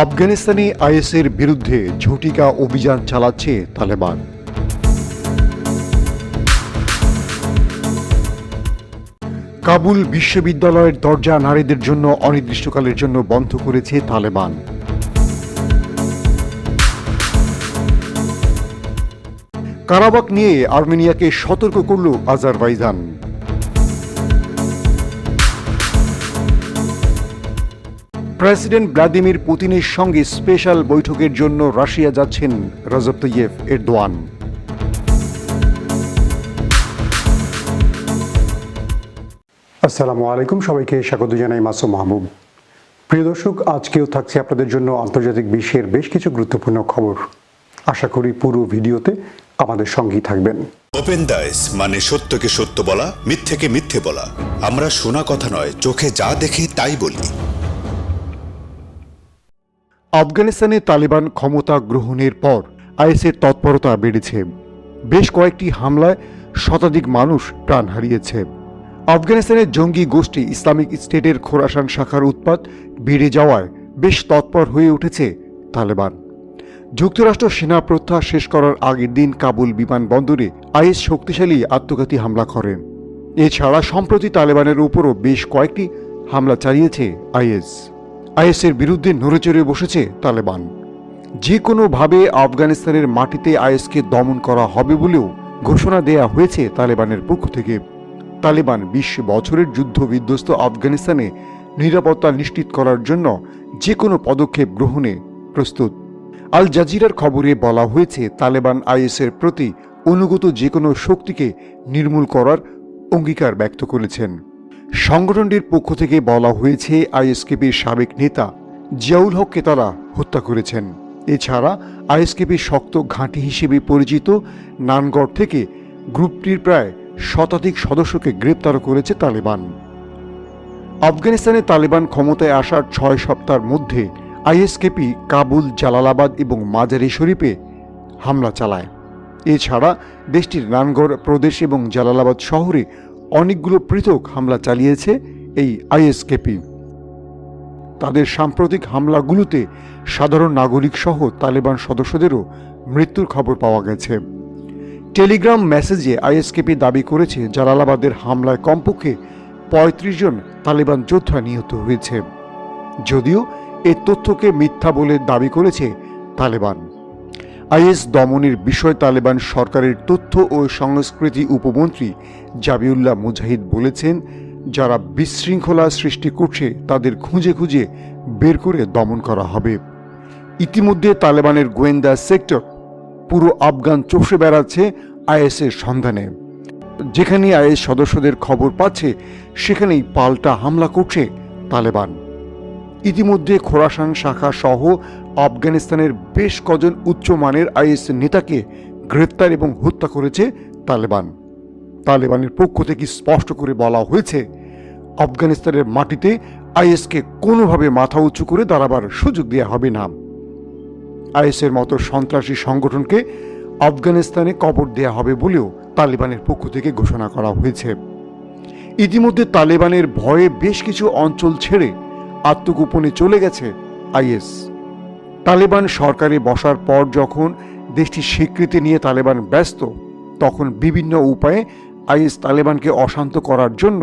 আফগানিস্তানে আইএসের বিরুদ্ধে ঝটিকা অভিযান চালাচ্ছে তালেবান। কাবুল বিশ্ববিদ্যালয়ের দরজা নারীদের জন্য অনির্দিষ্টকালের জন্য বন্ধ করেছে তালেবান। কারাবাখ নিয়ে আর্মেনিয়াকে সতর্ক করল আজারবাইজান। প্রেসিডেন্ট ভ্লাদিমির পুতিনের সঙ্গে স্পেশাল বৈঠকের জন্য রাশিয়া যাচ্ছেন রজব তাইয়েপ এরদোয়ান। আসসালামু আলাইকুম, সবাইকে স্বাগত জানাই মাসুম মাহবুব। প্রিয় দর্শক, আজকেও থাকছে আপনাদের জন্য আন্তর্জাতিক বিশ্বের বেশ কিছু গুরুত্বপূর্ণ খবর। আশা করি পুরো ভিডিওতে আমাদের সঙ্গেই থাকবেন। ওপেন দাইস মানে সত্যকে সত্য বলা, মিথ্যেকে মিথ্যে বলা। আমরা শোনা কথা নয়, চোখে যা দেখি তাই বলি। আফগানিস্তানে তালেবান ক্ষমতা গ্রহণের পর আইএসের তৎপরতা বেড়েছে। বেশ কয়েকটি হামলায় শতাধিক মানুষ প্রাণ হারিয়েছে। আফগানিস্তানের জঙ্গি গোষ্ঠী ইসলামিক স্টেটের খোরাসান শাখার উৎপাত বেড়ে যাওয়ায় বেশ তৎপর হয়ে উঠেছে তালেবান। যুক্তরাষ্ট্র সেনা প্রত্যাহার শেষ করার আগের দিন কাবুল বিমানবন্দরে আইএস শক্তিশালী আত্মঘাতী হামলা করেন। এছাড়া সম্প্রতি তালেবানের উপরও বেশ কয়েকটি হামলা চালিয়েছে আইএসের বিরুদ্ধে নড়েচড়ে বসেছে তালেবান। যে কোনোভাবে আফগানিস্তানের মাটিতে আইএসকে দমন করা হবে বলেও ঘোষণা দেয়া হয়েছে তালেবানের পক্ষ থেকে। তালেবান 20 বছরের যুদ্ধ বিধ্বস্ত আফগানিস্তানে নিরাপত্তা নিশ্চিত করার জন্য যে কোনো পদক্ষেপ গ্রহণে প্রস্তুত। আল জাজিরার খবরে বলা হয়েছে, তালেবান আইএসের প্রতি অনুগত যে কোনো শক্তিকে নির্মূল করার অঙ্গীকার ব্যক্ত করেছেন। সংগঠনটির পক্ষ থেকে বলা হয়েছে, আইএসকেপির সাবেক নেতা জিয়াউল হককে তারা হত্যা করেছেন। এছাড়া আইএসকেপির শক্ত ঘাঁটি হিসেবে পরিচিত নানগড় থেকে গ্রুপটির প্রায় শতাধিক সদস্যকে গ্রেপ্তার করেছে তালেবান। আফগানিস্তানে তালেবান ক্ষমতায় আসার 6 সপ্তাহের মধ্যে আইএসকেপি কাবুল, জালালাবাদ এবং মাজারি শরীফে হামলা চালায়। এছাড়া দেশটির নানগড় প্রদেশ এবং জালালাবাদ শহরে অনেকগুলো পৃথক হামলা চালিয়েছে এই আইএসকেপি। তাদের সাম্প্রতিক হামলাগুলোতে সাধারণ নাগরিক সহ তালেবান সদস্যদেরও মৃত্যুর খবর পাওয়া গেছে। টেলিগ্রাম মেসেজে আইএসকেপি দাবি করেছে, জালালাবাদের হামলায় কমপক্ষে 35 জন তালেবান যোদ্ধা নিহত হয়েছে। যদিও এ তথ্যকে মিথ্যা বলে দাবি করেছে তালেবান। আইএস দমনের বিষয় তালেবান সরকারের তথ্য ও সংস্কৃতি উপমন্ত্রী জাবিউল্লাহ মুজাহিদ বলেছেন, যারা বিশৃঙ্খলা সৃষ্টি করছে তাদের খুঁজে খুঁজে বের করে দমন করা হবে। ইতিমধ্যে তালেবানের গোয়েন্দা সেক্টর পুরো আফগান চষে বেড়াচ্ছে আইএসের সন্ধানে। যেখানে আইএস সদস্যদের খবর পাচ্ছে সেখানেই পাল্টা হামলা করছে তালেবান। ইতিমধ্যে খোরাসান শাখা সহ আফগানিস্তানের বেশ কজন উচ্চমানের আইএস নেতাকে গ্রেপ্তার এবং হত্যা করেছে তালেবান। তালেবানের পক্ষ থেকে স্পষ্ট করে বলা হয়েছে, আফগানিস্তানের মাটিতে আইএসকে কোনোভাবে মাথা উঁচু করে দাঁড়াবার সুযোগ দেওয়া হবে না। আইএসের মতো সন্ত্রাসী সংগঠনকে আফগানিস্তানে কবর দেয়া হবে বলেও তালেবানের পক্ষ থেকে ঘোষণা করা হয়েছে। ইতিমধ্যে তালেবানের ভয়ে বেশ কিছু অঞ্চল ছেড়ে আত্মগোপনে চলে গেছে আইএস। তালেবান সরকারে বসার পর যখন দেশটির স্বীকৃতি নিয়ে তালেবান ব্যস্ত, তখন বিভিন্ন উপায়ে আইএস তালেবানকে অশান্ত করার জন্য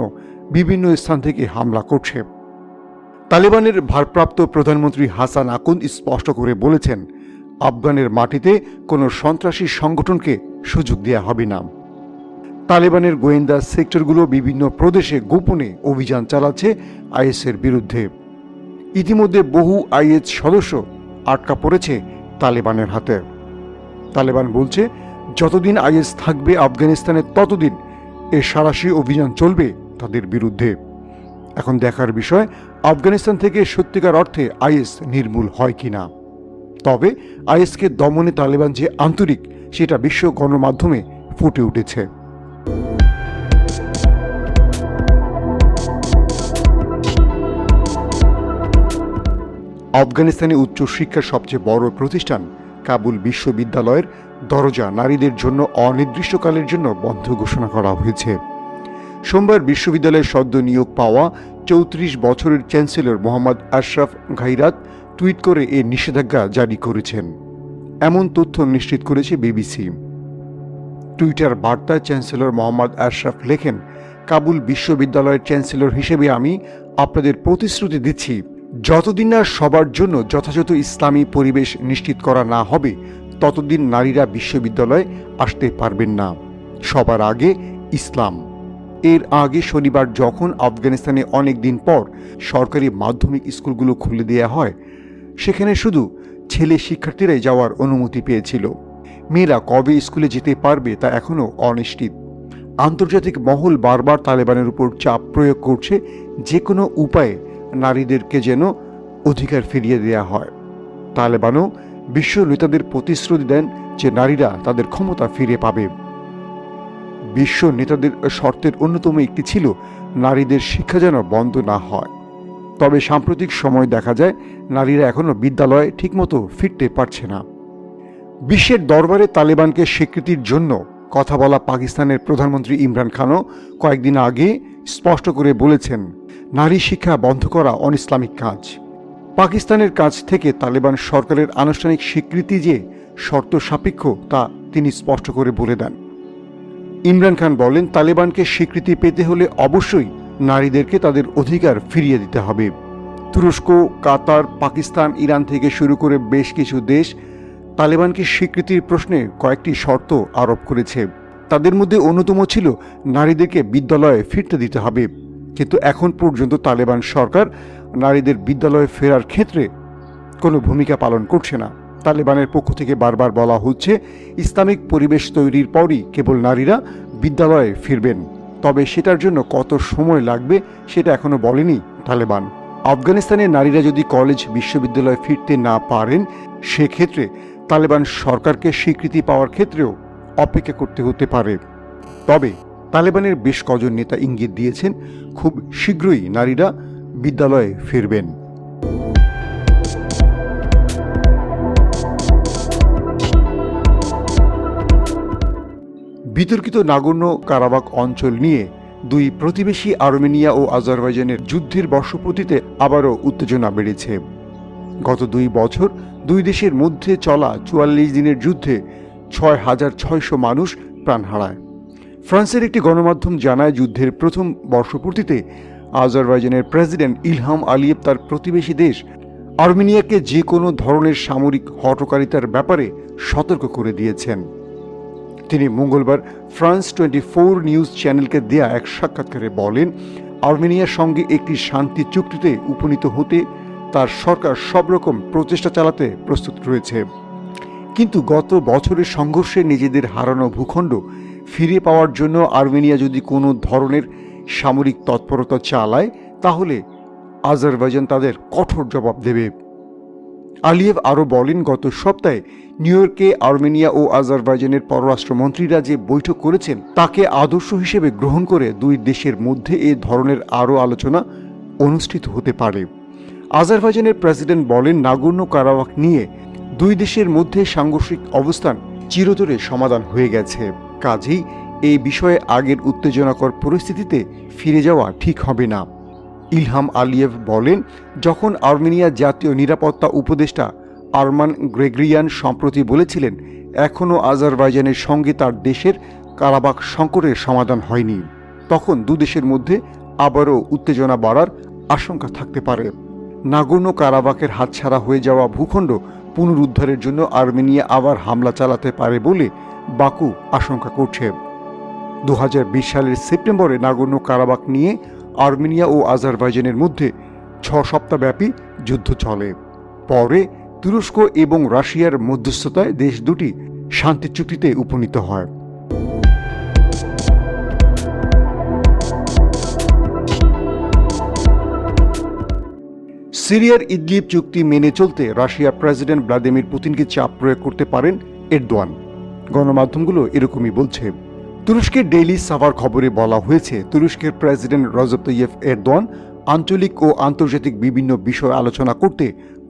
বিভিন্ন স্থান থেকে হামলা করছে। তালেবানের ভারপ্রাপ্ত প্রধানমন্ত্রী হাসান আকুন্দ স্পষ্ট করে বলেছেন, আফগানের মাটিতে কোনো সন্ত্রাসী সংগঠনকে সুযোগ দেওয়া হবে না। তালেবানের গোয়েন্দা সেক্টরগুলো বিভিন্ন প্রদেশে গোপনে অভিযান চালাচ্ছে আইএসের বিরুদ্ধে। ইতিমধ্যে বহু আইএস সদস্য আটকা পড়েছে তালেবানের হাতে। তালেবান বলছে, যতদিন আইএস থাকবে আফগানিস্তানে ততদিন এর সাঁড়াশি অভিযান চলবে তাদের বিরুদ্ধে। এখন দেখার বিষয়, আফগানিস্তান থেকে সত্যিকার অর্থে আইএস নির্মূল হয় কিনা। তবে আইএসকে দমনে তালেবান যে আন্তরিক, সেটা বিশ্ব গণমাধ্যমে ফুটে উঠেছে। আফগানিস্তানে উচ্চশিক্ষার সবচেয়ে বড় প্রতিষ্ঠান কাবুল বিশ্ববিদ্যালয়ের দরজা নারীদের জন্য অনির্দিষ্টকালের জন্য বন্ধ ঘোষণা করা হয়েছে। সোমবার বিশ্ববিদ্যালয়ের সদ্য নিয়োগ পাওয়া 34 বছরের চ্যান্সেলর মোহাম্মদ আশরাফ ঘাইরাত টুইট করে এ নিষেধাজ্ঞা জারি করেছেন, এমন তথ্য নিশ্চিত করেছে বিবিসি। টুইটার বার্তায় চ্যান্সেলর মোহাম্মদ আশরাফ লেখেন, কাবুল বিশ্ববিদ্যালয়ের চ্যান্সেলর হিসেবে আমি আপনাদের প্রতিশ্রুতি দিচ্ছি, যতদিন না সবার জন্য যথাযথ ইসলামী পরিবেশ নিশ্চিত করা না হবে ততদিন নারীরা বিশ্ববিদ্যালয়ে আসতে পারবেন না। সবার আগে ইসলাম। এর আগে শনিবার যখন আফগানিস্তানে অনেক দিন পর সরকারি মাধ্যমিক স্কুলগুলো খুলে দেওয়া হয়, সেখানে শুধু ছেলে শিক্ষার্থীরাই যাওয়ার অনুমতি পেয়েছিল। মেয়েরা কবে স্কুলে যেতে পারবে তা এখনও অনিশ্চিত। আন্তর্জাতিক মহল বারবার তালেবানের উপর চাপ প্রয়োগ করছে যে কোনো উপায়ে নারীদেরকে যেন অধিকার ফিরিয়ে দেওয়া হয়। তালেবানও বিশ্ব নেতাদের প্রতিশ্রুতি দেন যে নারীরা তাদের ক্ষমতা ফিরে পাবে। বিশ্ব নেতাদের শর্তের অন্যতম একটি ছিল নারীদের শিক্ষা যেন বন্ধ না হয়। তবে সাম্প্রতিক সময় দেখা যায় নারীরা এখনও বিদ্যালয়ে ঠিকমতো ফিরতে পারছে না। বিশ্বের দরবারে তালেবানকে স্বীকৃতির জন্য কথা বলা পাকিস্তানের প্রধানমন্ত্রী ইমরান খানও কয়েকদিন আগে স্পষ্ট করে বলেছেন, নারী শিক্ষা বন্ধ করা অনইসলামিক কাজ। পাকিস্তানের কাছ থেকে তালেবান সরকারের আনুষ্ঠানিক স্বীকৃতি যে শর্ত সাপেক্ষ তা তিনি স্পষ্ট করে বলে দেন। ইমরান খান বলেন, তালেবানকে স্বীকৃতি পেতে হলে অবশ্যই নারীদেরকে তাদের অধিকার ফিরিয়ে দিতে হবে। তুরস্ক, কাতার, পাকিস্তান, ইরান থেকে শুরু করে বেশ কিছু দেশ তালেবানকে স্বীকৃতির প্রশ্নে কয়েকটি শর্ত আরোপ করেছে। তাদের মধ্যে অন্যতম ছিল নারীদেরকে বিদ্যালয়ে ফিরতে দিতে হবে। কিন্তু এখন পর্যন্ত তালেবান সরকার নারীদের বিদ্যালয়ে ফেরার ক্ষেত্রে কোনো ভূমিকা পালন করছে না। তালেবানের পক্ষ থেকে বারবার বলা হচ্ছে, ইসলামিক পরিবেশ তৈরির পরই কেবল নারীরা বিদ্যালয়ে ফিরবেন। তবে সেটার জন্য কত সময় লাগবে সেটা এখনো বলেনি তালেবান। আফগানিস্তানের নারীরা যদি কলেজ বিশ্ববিদ্যালয়ে ফিরতে না পারেন, সেক্ষেত্রে তালেবান সরকারকে স্বীকৃতি পাওয়ার ক্ষেত্রেও অপেক্ষা করতে হতে পারে। তবে তালেবানের বেশ কজন নেতা ইঙ্গিত দিয়েছেন খুব শীঘ্রই নারীরা বিদ্যালয়ে ফিরবেন। বিতর্কিত নাগোর্নো কারাবাখ অঞ্চল নিয়ে দুই প্রতিবেশী আর্মেনিয়া ও আজারবাইজানের যুদ্ধের বর্ষপূর্তিতে আবারও উত্তেজনা বেড়েছে। গত 2 বছর দুই দেশের মধ্যে চলা 44 দিনের যুদ্ধে 6,600 মানুষ প্রাণ হারায়। ফ্রান্সের একটি গণমাধ্যম জানায়, যুদ্ধের প্রথম বর্ষপূর্তিতে আজারবাইজানের প্রেসিডেন্ট ইলহাম আলিয়েভ তার প্রতিবেশী দেশ আর্মেনিয়াকে যে কোনো ধরনের সামরিক হঠকারিতার ব্যাপারে সতর্ক করে দিয়েছেন। তিনি মঙ্গলবার ফ্রান্স 24 নিউজ চ্যানেলকে দেয়া এক সাক্ষাৎকারে বলেন, আর্মেনিয়ার সঙ্গে একটি শান্তি চুক্তিতে উপনীত হতে তার সরকার সব রকম প্রচেষ্টা চালাতে প্রস্তুত রয়েছে। কিন্তু গত বছরের সংঘর্ষে নিজেদের হারানো ভূখণ্ড ফিরে পাওয়ার জন্য আর্মেনিয়া যদি কোনো ধরনের সামরিক তৎপরতা চালায়, তাহলে আজারবাইজান তাদের কঠোর জবাব দেবে। আলিয়েভ আরও বলেন, গত সপ্তাহে নিউ ইয়র্কে আর্মেনিয়া ও আজারবাইজানের পররাষ্ট্রমন্ত্রীরা যে বৈঠক করেছেন তাকে আদর্শ হিসেবে গ্রহণ করে দুই দেশের মধ্যে এ ধরনের আরও আলোচনা অনুষ্ঠিত হতে পারে। আজারবাইজানের প্রেসিডেন্ট বলেন, নাগোর্নো কারাবাখ নিয়ে দুই দেশের মধ্যে সাংঘর্ষিক অবস্থান চিরতরে সমাধান হয়ে গেছে। কাজেই এই বিষয়ে আগের উত্তেজনাকর পরিস্থিতিতে ফিরে যাওয়া ঠিক হবে না। ইলহাম আলিয়েভ বলেন, যখন আর্মেনিয়া জাতীয় নিরাপত্তা উপদেষ্টা আরমান গ্রেগরিয়ান সম্প্রতি বলেছিলেন এখনও আজারবাইজানের সঙ্গে তার দেশের কারাবাখ সংকটের সমাধান হয়নি, তখন দুদেশের মধ্যে আবারও উত্তেজনা বাড়ার আশঙ্কা থাকতে পারে। নাগোর্নো কারাবাখের হাতছাড়া হয়ে যাওয়া ভূখণ্ড পুনরুদ্ধারের জন্য আর্মেনিয়া আবার হামলা চালাতে পারে বলে বাকু আশঙ্কা করছে। 2020 সালের সেপ্টেম্বরে নাগোর্নো কারাবাখ নিয়ে আর্মেনিয়া ও আজারবাইজানের মধ্যে 6 সপ্তাহব্যাপী যুদ্ধ চলে। পরে তুরস্ক এবং রাশিয়ার মধ্যস্থতায় দেশ দুটি শান্তি চুক্তিতে উপনীত হয়। সিরিয়ার ইদলিব চুক্তি মেনে চলতে রাশিয়ার প্রেসিডেন্ট ভ্লাদিমির পুতিনকে চাপ প্রয়োগ করতে পারেন এরদোয়ান। গণমাধ্যমগুলো এরকমই বলছে। তুরস্কের ডেইলি সাভার খবরে বলা হয়েছে, তুরস্কের প্রেসিডেন্ট রজব তাইয়েপ এরদোয়ান আঞ্চলিক ও আন্তর্জাতিক বিভিন্ন বিষয় আলোচনা করতে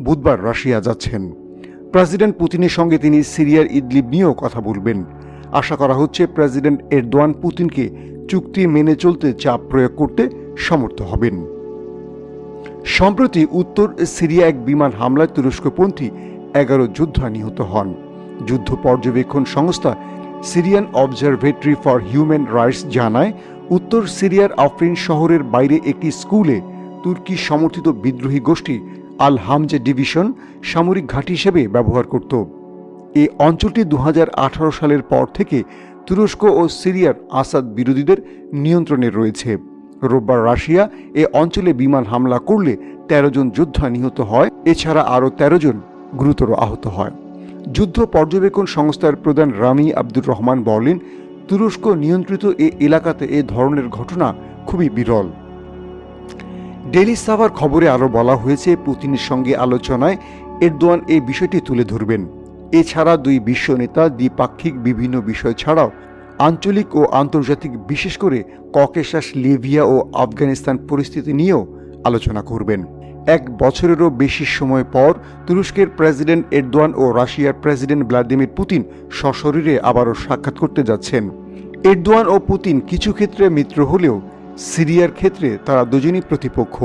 বুধবার রাশিয়া যাচ্ছেন। প্রেসিডেন্ট পুতিনের সঙ্গে তিনি সিরিয়ার ইদলিব নিয়েও কথা বলবেন। আশা করা হচ্ছে প্রেসিডেন্ট এরদোয়ান পুতিনকে চুক্তি মেনে চলতে চাপ প্রয়োগ করতে সমর্থ হবেন। সম্প্রতি উত্তর সিরিয়া এক বিমান হামলায় তুরস্কপন্থী 11 যোদ্ধা নিহত হন। যুদ্ধ পর্যবেক্ষণ সংস্থা Syrian observatory for human rights জানায়, উত্তর সিরিয়ার আফরিন শহরের বাইরে একটি স্কুলে তুর্কি সমর্থিত বিদ্রোহী গোষ্ঠী আল হামজে ডিভিশন সামরিক ঘাঁটি হিসেবে ব্যবহার করত। এই অঞ্চলটি 2018 সালের পর থেকে তুরস্ক ও সিরিয়ার আসাদ বিরোধীদের নিয়ন্ত্রণে রয়েছে। রোববার রাশিয়া এ অঞ্চলে বিমান হামলা করলে 13 জন যোদ্ধা নিহত হয়, এছাড়া আরও 13 জন গুরুতর আহত হয়। যুদ্ধ পর্যবেক্ষণ সংস্থার প্রধান রামি আব্দুর রহমান বলেন, তুরস্ক নিয়ন্ত্রিত এ এলাকাতে এ ধরনের ঘটনা খুবই বিরল। ডেইলি সাভার খবরে আরও বলা হয়েছে, পুতিনের সঙ্গে আলোচনায় এরদোয়ান এই বিষয়টি তুলে ধরবেন। এছাড়া দুই বিশ্ব নেতা দ্বিপাক্ষিক বিভিন্ন বিষয় ছাড়াও আঞ্চলিক ও আন্তর্জাতিক, বিশেষ করে ককেশাস, লিবিয়া ও আফগানিস্তান পরিস্থিতি নিয়েও আলোচনা করবেন। 1 বছরেরও বেশি সময় পর তুরস্কের প্রেসিডেন্ট এরদোয়ান ও রাশিয়ার প্রেসিডেন্ট ভ্লাদিমির পুতিন সশরীরে আবারও সাক্ষাৎ করতে যাচ্ছেন। এরদোয়ান ও পুতিন কিছু ক্ষেত্রে মিত্র হলেও সিরিয়ার ক্ষেত্রে তারা দুজনই প্রতিপক্ষ।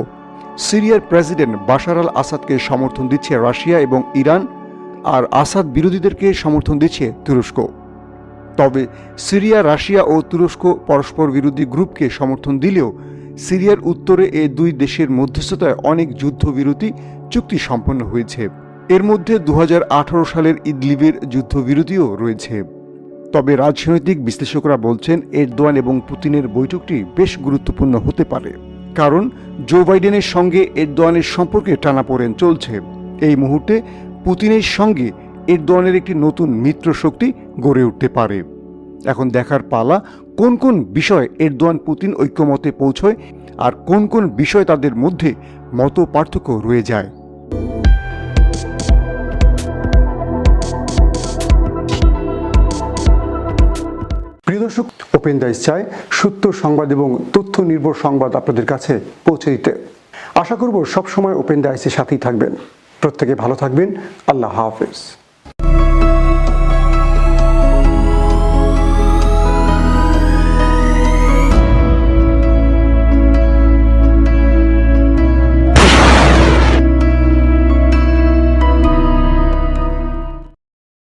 সিরিয়ার প্রেসিডেন্ট বাশার আল আসাদকে সমর্থন দিচ্ছে রাশিয়া এবং ইরান, আর আসাদ বিরোধীদেরকে সমর্থন দিচ্ছে তুরস্ক। তবে সিরিয়া, রাশিয়া ও তুরস্ক পরস্পর বিরোধী গ্রুপকে সমর্থন দিলেও সিরিয়ার উত্তরে এ দুই দেশের মধ্যস্থতায় অনেক যুদ্ধবিরতি চুক্তি সম্পন্ন হয়েছে। এর মধ্যে 2018 সালের ইদলিবের যুদ্ধবিরতিও রয়েছে। তবে রাজনৈতিক বিশ্লেষকরা বলছেন, এরদোয়ান এবং পুতিনের বৈঠকটি বেশ গুরুত্বপূর্ণ হতে পারে, কারণ জো বাইডেনের সঙ্গে এরদোয়ানের সম্পর্কে টানাপোড়েন চলছে। এই মুহূর্তে পুতিনের সঙ্গে এরদোয়ানের একটি নতুন মিত্র শক্তি গড়ে উঠতে পারে। এখন দেখার পালা, কোন কোন বিষয় এরদোয়ান পুতিন ঐক্যমতে পৌঁছয় আর কোন কোন বিষয় তাদের মধ্যে মত পার্থক্য রয়ে যায়। প্রিয় দর্শক, ওপেন দাইস চায় সত্য সংবাদ এবং তথ্য নির্ভর সংবাদ আপনাদের কাছে পৌঁছে দিতে। আশা করব সবসময় ওপেন দাইসের সাথেই থাকবেন। প্রত্যেকে ভালো থাকবেন। আল্লাহ হাফেজ।